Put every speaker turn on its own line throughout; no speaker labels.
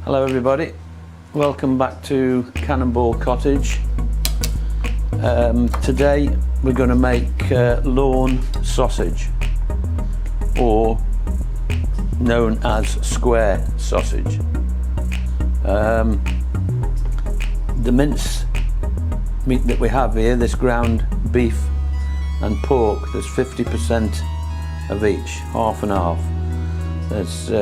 Hello everybody, welcome back to Cannonball Cottage. Today we're going to make LORNE sausage, or known as square sausage. The mince meat that we have here, this ground beef and pork, there's 50% of each, half and half. There's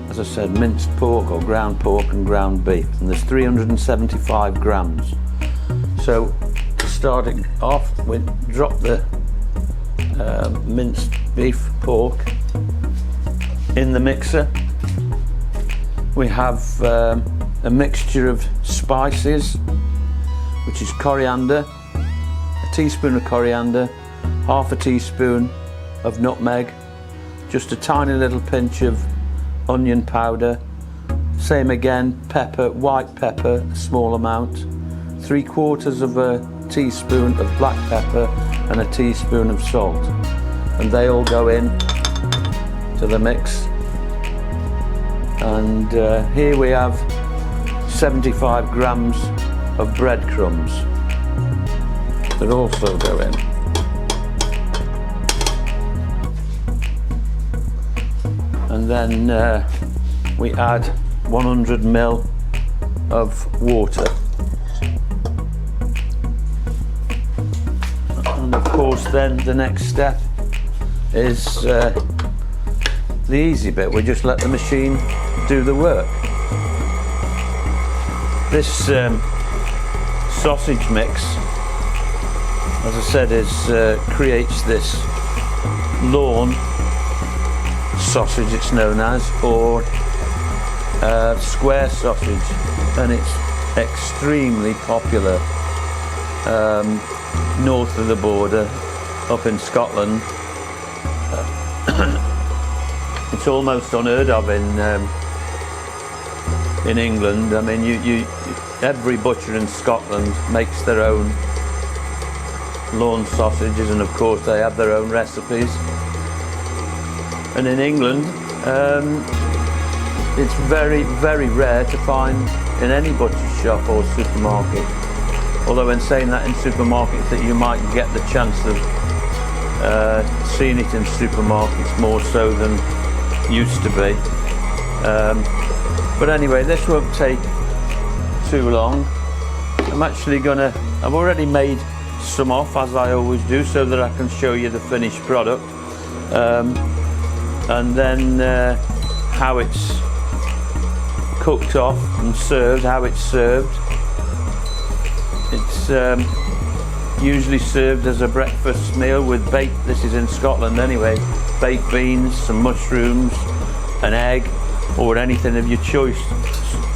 as I said, minced pork or ground pork and ground beef, and there's 375 grams. So to start it off, we drop the minced beef pork in the mixer. We have a mixture of spices, which is coriander, a teaspoon of coriander, half a teaspoon of nutmeg, just a tiny little pinch of onion powder, same again, pepper, white pepper, a small amount, 3/4 of a teaspoon of black pepper and a teaspoon of salt, and they all go in to the mix. And here we have 75 grams of breadcrumbs that also go in. And then we add 100 ml of water. And of course then the next step is the easy bit. We just let the machine do the work. This sausage mix, as I said, creates this LORNE sausage, it's known as, or square sausage, and it's extremely popular north of the border, up in Scotland. It's almost unheard of in England. I mean, every butcher in Scotland makes their own LORNE sausages, and of course they have their own recipes. And in England, it's very, very rare to find in any butcher's shop or supermarket. Although in saying that, in supermarkets that you might get the chance of seeing it in supermarkets more so than used to be. But anyway, this won't take too long. I've already made some off, as I always do, so that I can show you the finished product. And then how it's cooked off and served, how it's served. It's usually served as a breakfast meal with this is in Scotland anyway, baked beans, some mushrooms, an egg, or anything of your choice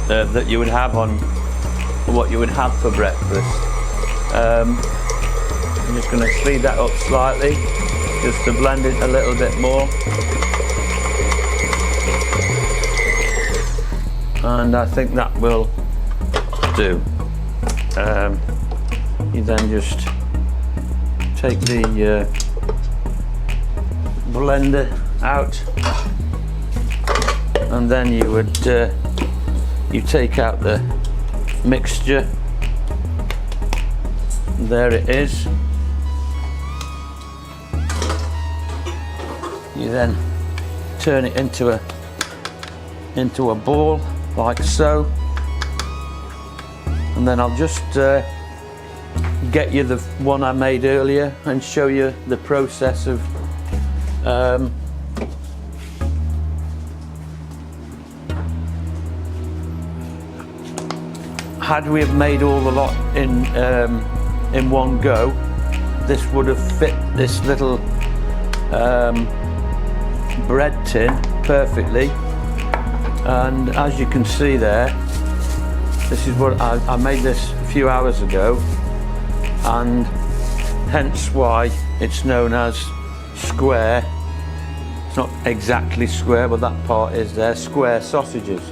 that you would have what you would have for breakfast. I'm just going to speed that up slightly, just to blend it a little bit more. And I think that will do. You then just take the blender out, and then you would you take out the mixture. There it is. You then turn it into a ball, like so, and then I'll just get you the one I made earlier and show you the process of had we have made all the lot in one go, this would have fit this little bread tin perfectly. And as you can see there, this is what I made this a few hours ago, and hence why it's known as square. It's not exactly square, but that part is there, square sausages.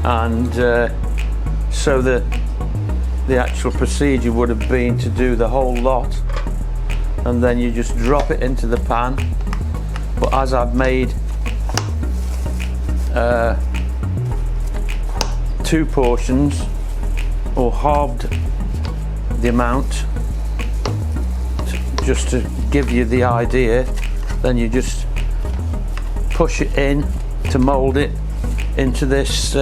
And so the actual procedure would have been to do the whole lot, and then you just drop it into the pan. But as I've made 2 portions or halved the amount, just to give you the idea. Then you just push it in to mold it into this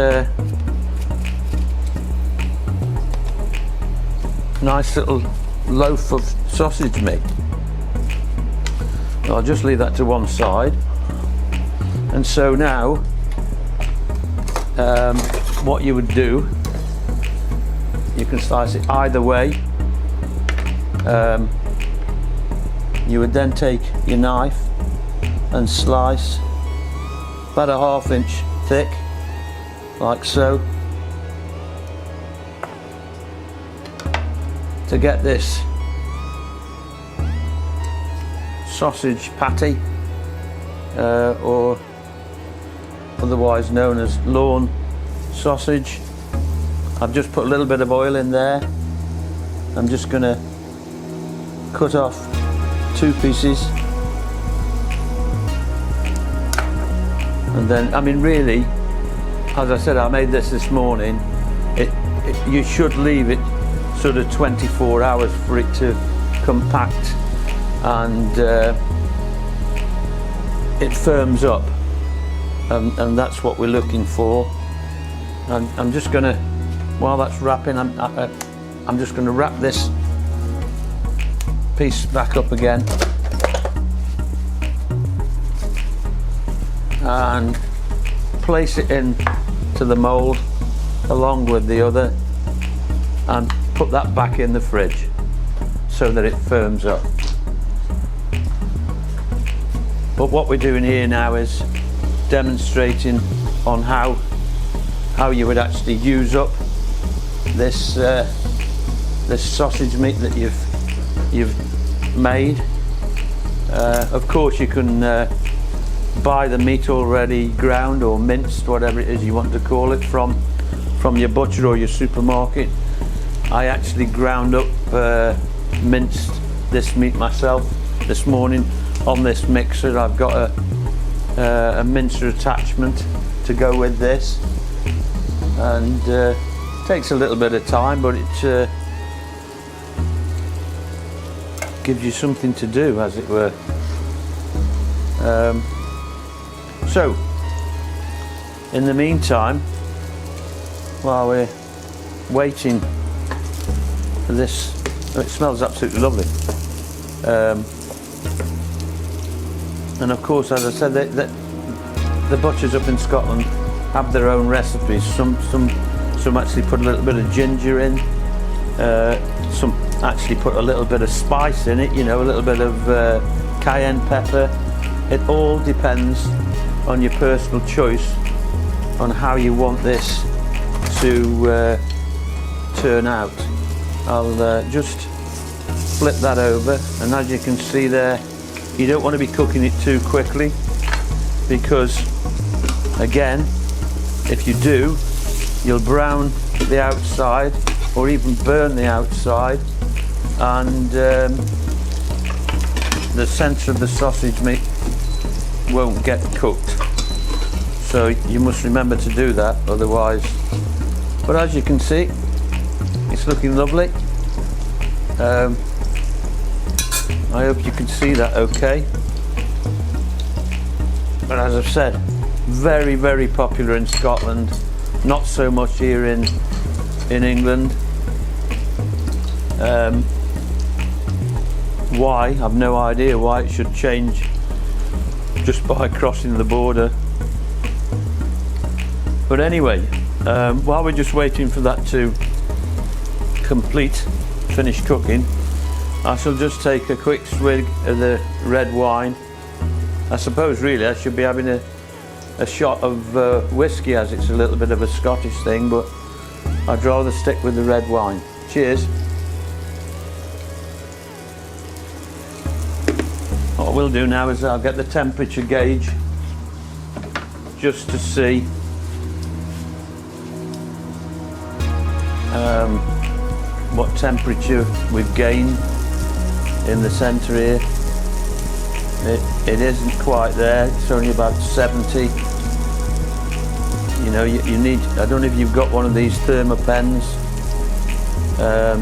nice little loaf of sausage meat. I'll just leave that to one side. And so now what you would do, you can slice it either way. You would then take your knife and slice about a 1/2 inch thick, like so, to get this sausage patty, or otherwise known as LORNE sausage. I've just put a little bit of oil in there. I'm just going to cut off 2 pieces, and then, I mean, really, as I said, I made this morning. You should leave it sort of 24 hours for it to compact, and it firms up, and that's what we're looking for. And I'm just going to, while that's wrapping, I'm just going to wrap this piece back up again and place it in to the mold along with the other, and put that back in the fridge so that it firms up. But what we're doing here now is demonstrating on how you would actually use up this this sausage meat that you've made. Of course, you can buy the meat already ground or minced, whatever it is you want to call it, from your butcher or your supermarket. I actually ground up, minced this meat myself this morning on this mixer. I've got a mincer attachment to go with this, and takes a little bit of time, but it gives you something to do, as it were. So in the meantime, while we're waiting for this, it smells absolutely lovely, and of course, as I said, the butchers up in Scotland have their own recipes. Some actually put a little bit of ginger in, some actually put a little bit of spice in it, you know, a little bit of cayenne pepper. It all depends on your personal choice on how you want this to turn out. I'll just flip that over, and as you can see there, you don't want to be cooking it too quickly, because again, if you do, you'll brown the outside or even burn the outside, and the centre of the sausage meat won't get cooked. So you must remember to do that, otherwise. But as you can see, it's looking lovely. I hope you can see that okay. But as I've said, very, very popular in Scotland, not so much here in England. Why? I've no idea why it should change just by crossing the border. But anyway, while we're just waiting for that to finish cooking, I shall just take a quick swig of the red wine. I suppose really I should be having a shot of whiskey, as it's a little bit of a Scottish thing, but I'd rather stick with the red wine. Cheers. What we'll do now is I'll get the temperature gauge just to see what temperature we've gained in the centre here. It isn't quite there, it's only about 70. You know, you need, I don't know if you've got one of these thermopens.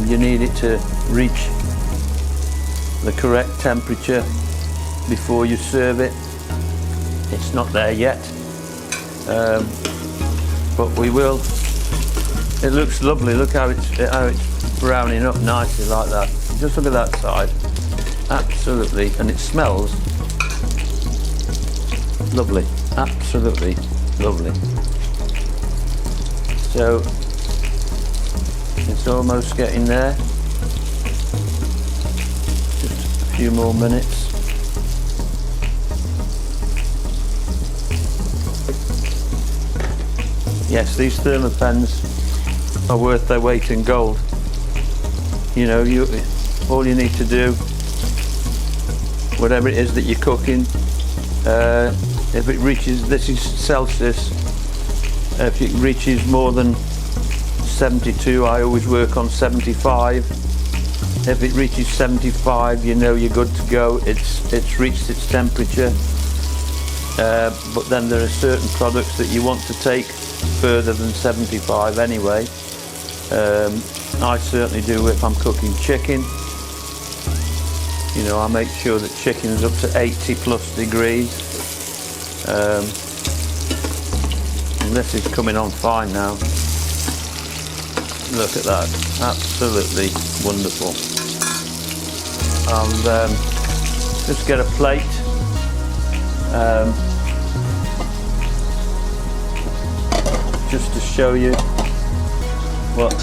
You need it to reach the correct temperature before you serve it. It's not there yet, but we will. It looks lovely. Look how it's browning up nicely like that. Just look at that side. Absolutely, and it smells lovely. Absolutely lovely. So it's almost getting there. Just a few more minutes. Yes, these thermopens are worth their weight in gold. You know, all you need to do, whatever it is that you're cooking, if it reaches, this is Celsius, if it reaches more than 72, I always work on 75. If it reaches 75, you know you're good to go. It's reached its temperature. But then there are certain products that you want to take further than 75 anyway. I certainly do if I'm cooking chicken. You know, I make sure that chicken's up to 80 plus degrees. And this is coming on fine now. Look at that, absolutely wonderful. And just get a plate. Just to show you what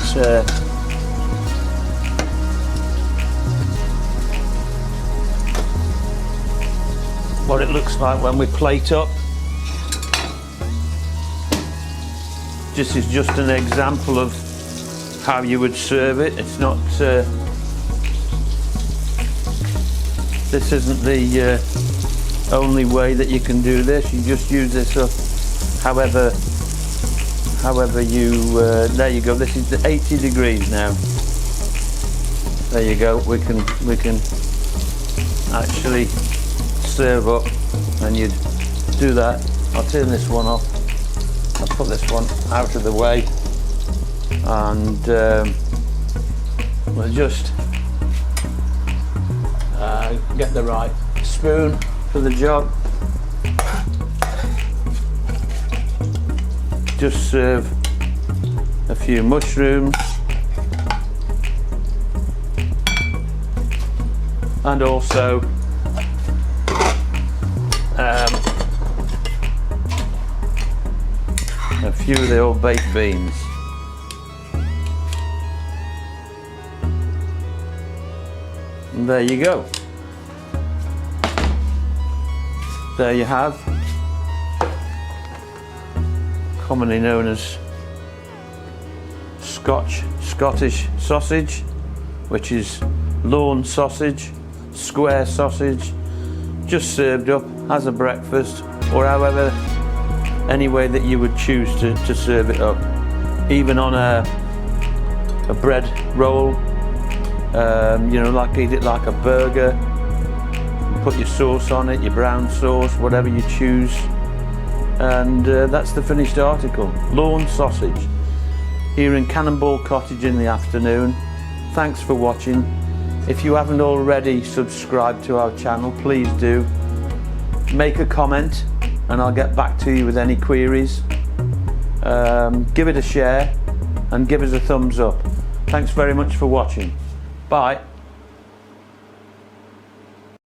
it looks like when we plate up. This is just an example of how you would serve it. It's not, this isn't the only way that you can do this. You just use this up however you, there you go, this is the 80 degrees now. There you go, we can actually serve up, and you'd do that. I'll turn this one off, I'll put this one out of the way, and we'll just get the right spoon for the job. Just serve a few mushrooms and also a few of the old baked beans. And there you go. There you have, commonly known as Scottish sausage, which is LORNE sausage, square sausage, just served up as a breakfast, or however, any way that you would choose to serve it up. Even on a bread roll, you know, like eat it like a burger, put your sauce on it, your brown sauce, whatever you choose. And that's the finished article. LORNE sausage here in Cannonball Cottage in the afternoon. Thanks for watching. If you haven't already subscribed to our channel, please do. Make a comment and I'll get back to you with any queries. Give it a share and give us a thumbs up. Thanks very much for watching. Bye.